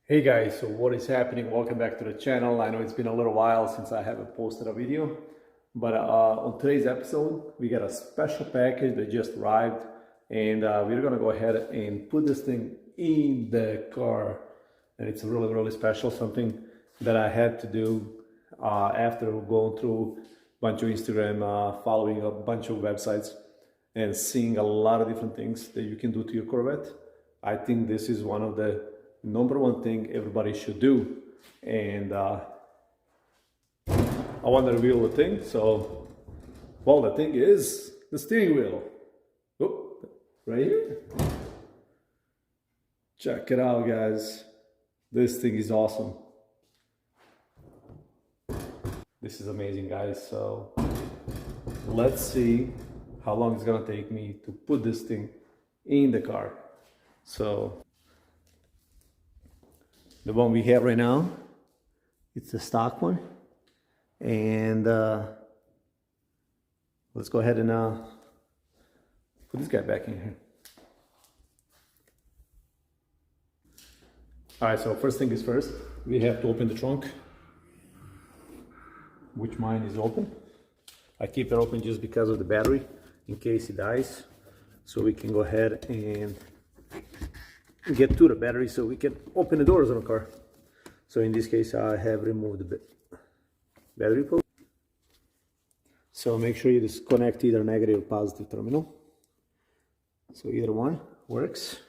Hey guys, so what is happening? Welcome back to the channel. I know it's been a little while since I haven't posted a video, but on today's episode, we got a special package that just arrived, and we're gonna go ahead and put this thing in the car. And it's really special, something that I had to do after going through a bunch of Instagram, following a bunch of websites, and seeing a lot of different things that you can do to your Corvette. I think this is one of the number one thing everybody should do, and I want to reveal the thing. So, well, the thing is the steering wheel. Oh, right here. Check it out, guys. This thing is awesome. This is amazing, guys. So let's see how long it's gonna take me to put this thing in the car. So the one we have right now, it's the stock one. And let's go ahead and put this guy back in here. All right, so first thing is first, we have to open the trunk, which mine is open. I keep it open just because of the battery, in case it dies. So we can go ahead and get to the battery so we can open the doors on the car. So in this case, I have removed the battery port. So make sure you disconnect either negative or positive terminal. So either one works.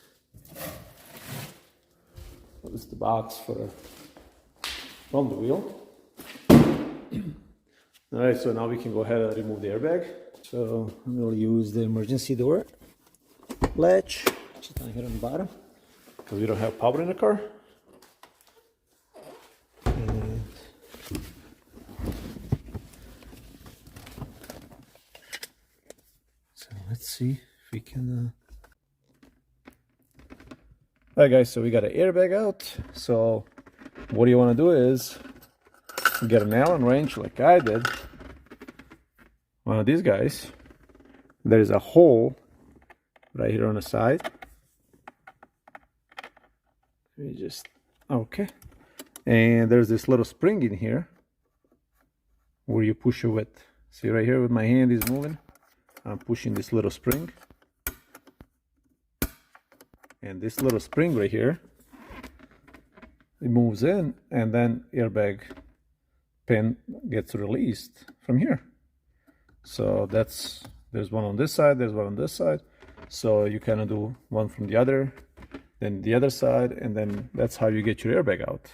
This is the box from the wheel. All right, so now we can go ahead and remove the airbag. So I'm going to use the emergency door latch, which is down here on the bottom, because we don't have power in the car. And so let's see if we can. All right, guys, so we got an airbag out. So what you want to do is get an Allen wrench like I did. One of these guys. There is a hole right here on the side. We just, okay. And there's this little spring in here where you push it with. See right here with my hand is moving. I'm pushing this little spring. And this little spring right here, it moves in, and then airbag pin gets released from here. So there's one on this side, there's one on this side. So you kind of do one from the other, then the other side, and then that's how you get your airbag out.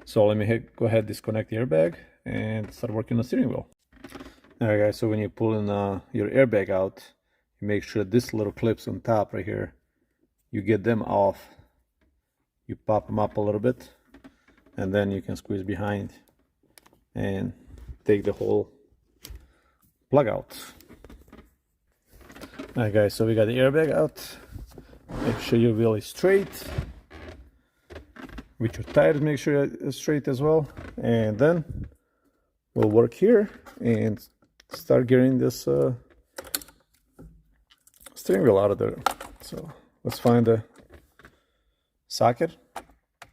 So let me go ahead, disconnect the airbag and start working on the steering wheel. All right, guys, so when you pull in your airbag out, you make sure this little clips on top right here, you get them off. You pop them up a little bit, and then you can squeeze behind and take the whole plug out. All right, guys, so we got the airbag out. Make sure your wheel is straight. With your tires, make sure it's straight as well. And then we'll work here and start getting this steering wheel out of there. So let's find the socket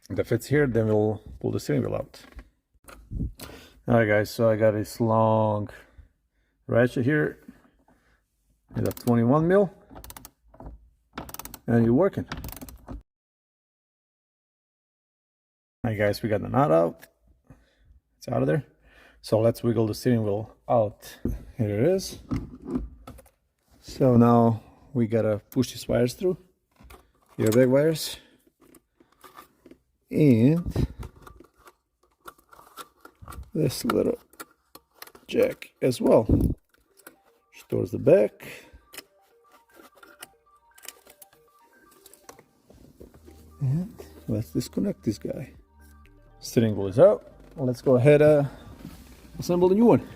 that fits here, then we'll pull the steering wheel out. All right, guys, so I got this long ratchet here. It's a 21 mil, and you're working. All right, guys, we got the knot out. It's out of there. So let's wiggle the steering wheel out. Here it is. So now we gotta push these wires through, the airbag wires, and this little jack as well. Towards the back. And let's disconnect this guy. Steering wheel is out. Let's go ahead assemble the new one.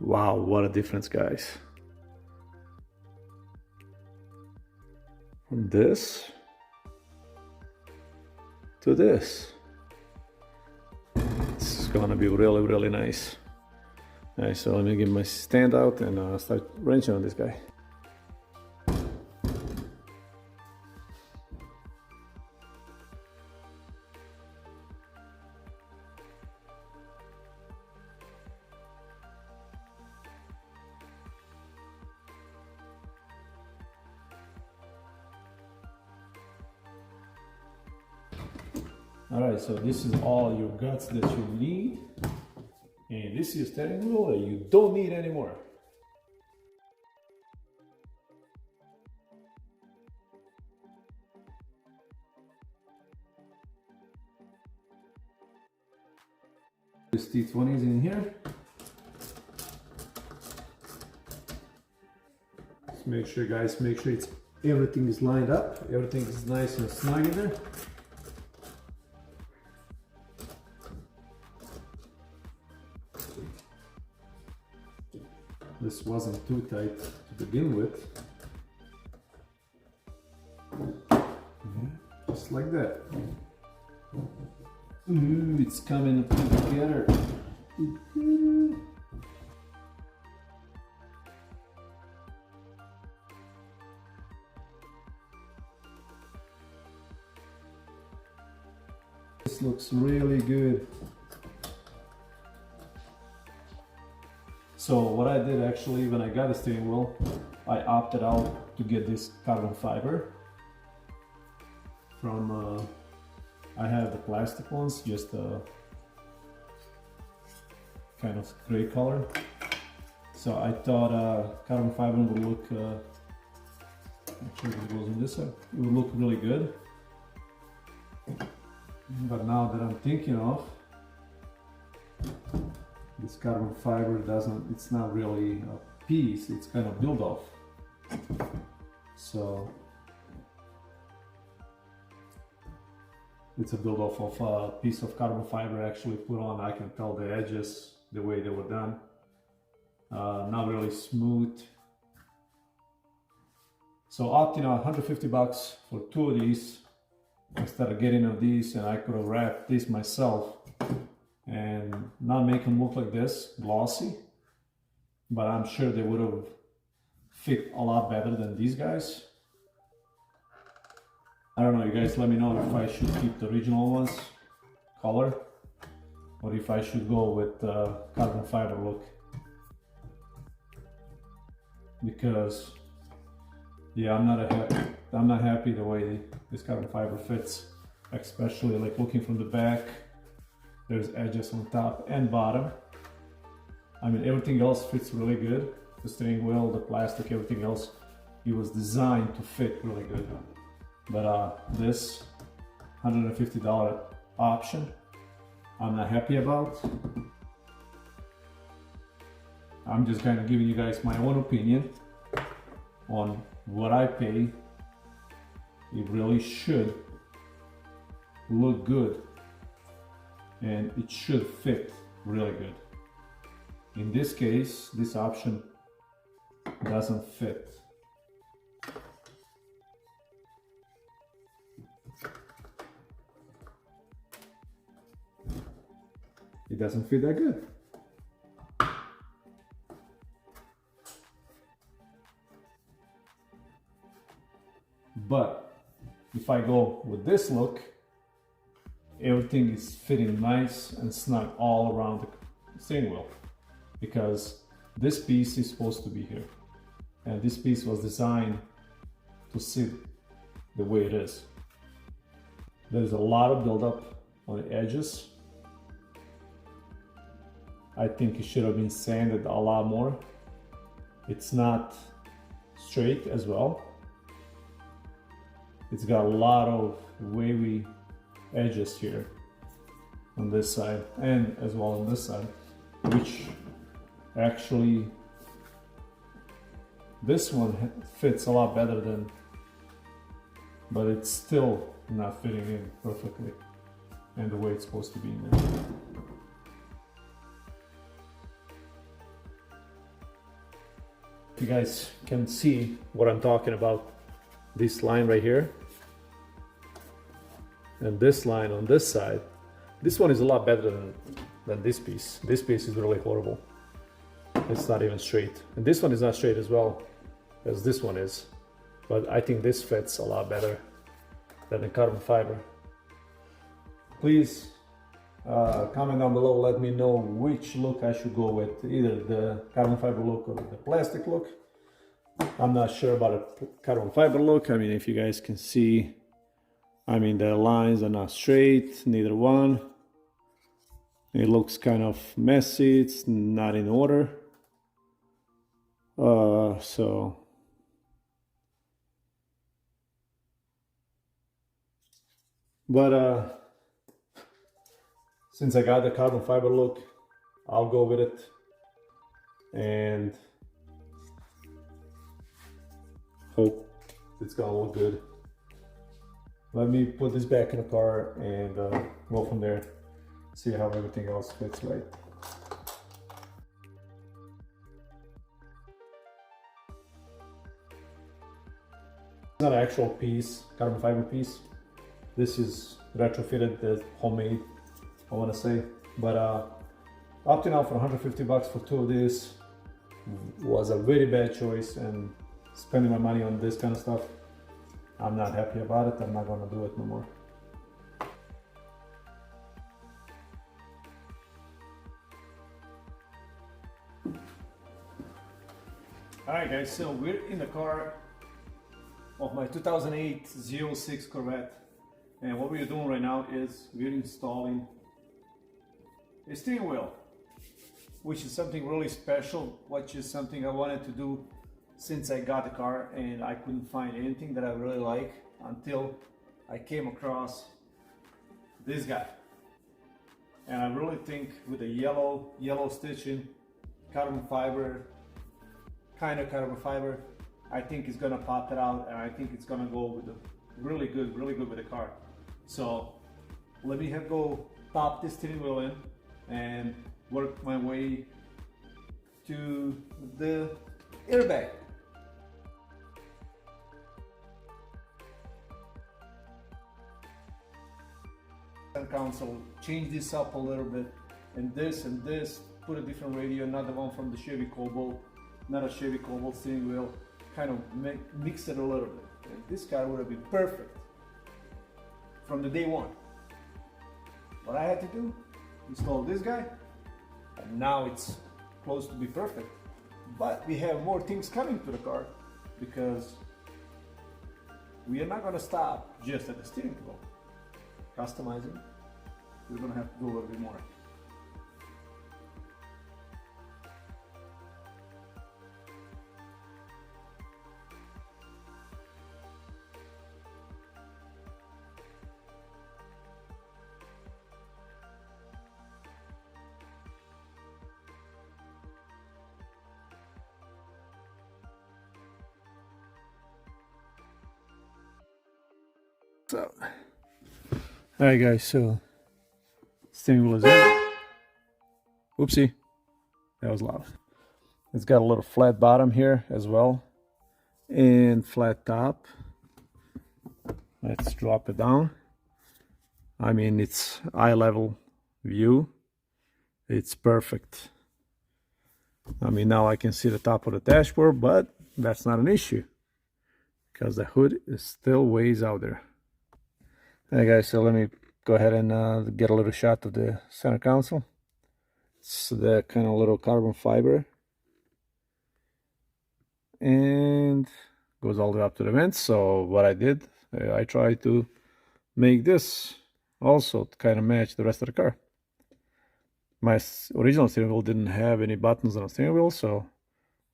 Wow, what a difference, guys. From this to this. This is gonna be really nice. All right, so let me get my stand out and start wrenching on this guy. All right, so this is all your guts that you need. And this is a steering wheel that you don't need anymore. This T20 is in here. Just make sure, guys, everything is lined up. Everything is nice and snug in there. This wasn't too tight to begin with. Just like that. Ooh, it's coming together. This looks really good. So what I did actually when I got the steering wheel, I opted out to get this carbon fiber from I have the plastic ones, just a kind of gray color. So I thought carbon fiber would look, actually it goes on this side, it would look really good. But now that I'm thinking of, this carbon fiber it's not really a piece, it's kind of build off. So it's a build off of a piece of carbon fiber actually put on. I can tell the edges, the way they were done. Not really smooth. So opting out $150 for 2 of these instead of getting of these, and I could have wrapped this myself and not make them look like this, glossy, but I'm sure they would have fit a lot better than these guys. I don't know, you guys let me know if I should keep the original ones, color, or if I should go with carbon fiber look. Because, yeah, I'm not happy the way this carbon fiber fits, especially like looking from the back. There's edges on top and bottom. I mean, everything else fits really good. The steering wheel, the plastic, everything else, it was designed to fit really good. But this $150 option, I'm not happy about. I'm just kind of giving you guys my own opinion on what I pay. It really should look good and it should fit really good. In this case, this option doesn't fit. It doesn't fit that good. But if I go with this look, everything is fitting nice and snug all around the steering wheel, because this piece is supposed to be here, and this piece was designed to sit the way it is. There's a lot of buildup on the edges. I think it should have been sanded a lot more. It's not straight as well. It's got a lot of wavy edges here on this side and as well on this side, which actually this one fits a lot better than, but it's still not fitting in perfectly and the way it's supposed to be in there. You guys can see what I'm talking about, this line right here and this line on this side. This one is a lot better than this piece. This piece is really horrible. It's not even straight, and this one is not straight as well as this one is, but I think this fits a lot better than the carbon fiber. Please comment down below, let me know which look I should go with, either the carbon fiber look or the plastic look. I'm not sure about a carbon fiber look. I mean, if you guys can see, I mean, the lines are not straight, neither one. It looks kind of messy, it's not in order. But since I got the carbon fiber look, I'll go with it. And hope it's gonna look good. Let me put this back in the car and go from there. See how everything else fits right. It's not an actual piece, carbon fiber piece. This is retrofitted, the homemade, I want to say. But up to now, for 150 bucks for two of these was a very bad choice, and spending my money on this kind of stuff, I'm not happy about it. I'm not going to do it no more. Alright guys, so we're in the car of my 2008 Zo6 Corvette, and what we're doing right now is we're installing a steering wheel, which is something really special, which is something I wanted to do since I got the car, and I couldn't find anything that I really like until I came across this guy. And I really think with the yellow stitching, carbon fiber, kind of carbon fiber, I think it's gonna pop it out, and I think it's gonna go with the really good with the car. So let me go pop this steering wheel in and work my way to the airbag. Console, change this up a little bit, and this, put a different radio, another one from the Chevy Cobalt, not a Chevy Cobalt steering wheel, kind of mix it a little bit. And this car would have been perfect from the day one. What I had to do, install this guy, and now it's close to be perfect. But we have more things coming to the car, because we are not going to stop just at the steering wheel. Customizing, we're going to have to do a little bit more. So, alright guys, so steering wheel is in. Oopsie, that was loud. It's got a little flat bottom here as well, and flat top. Let's drop it down. I mean, it's eye level view. It's perfect. I mean, now I can see the top of the dashboard, but that's not an issue because the hood is still ways out there. Hey guys, so let me go ahead and get a little shot of the center console. It's the kind of little carbon fiber, and goes all the way up to the vents. So what I did, I tried to make this also to kind of match the rest of the car. My original steering wheel didn't have any buttons on the steering wheel, so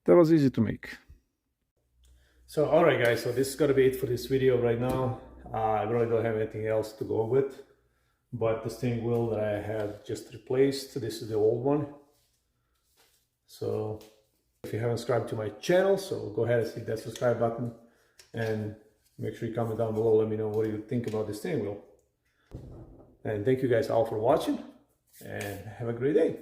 that was easy to make. So alright guys, so this is gonna be it for this video right now. I really don't have anything else to go with, but the steering wheel that I had just replaced, this is the old one. So if you haven't subscribed to my channel, so go ahead and hit that subscribe button, and make sure you comment down below, let me know what you think about the steering wheel. And thank you guys all for watching, and have a great day.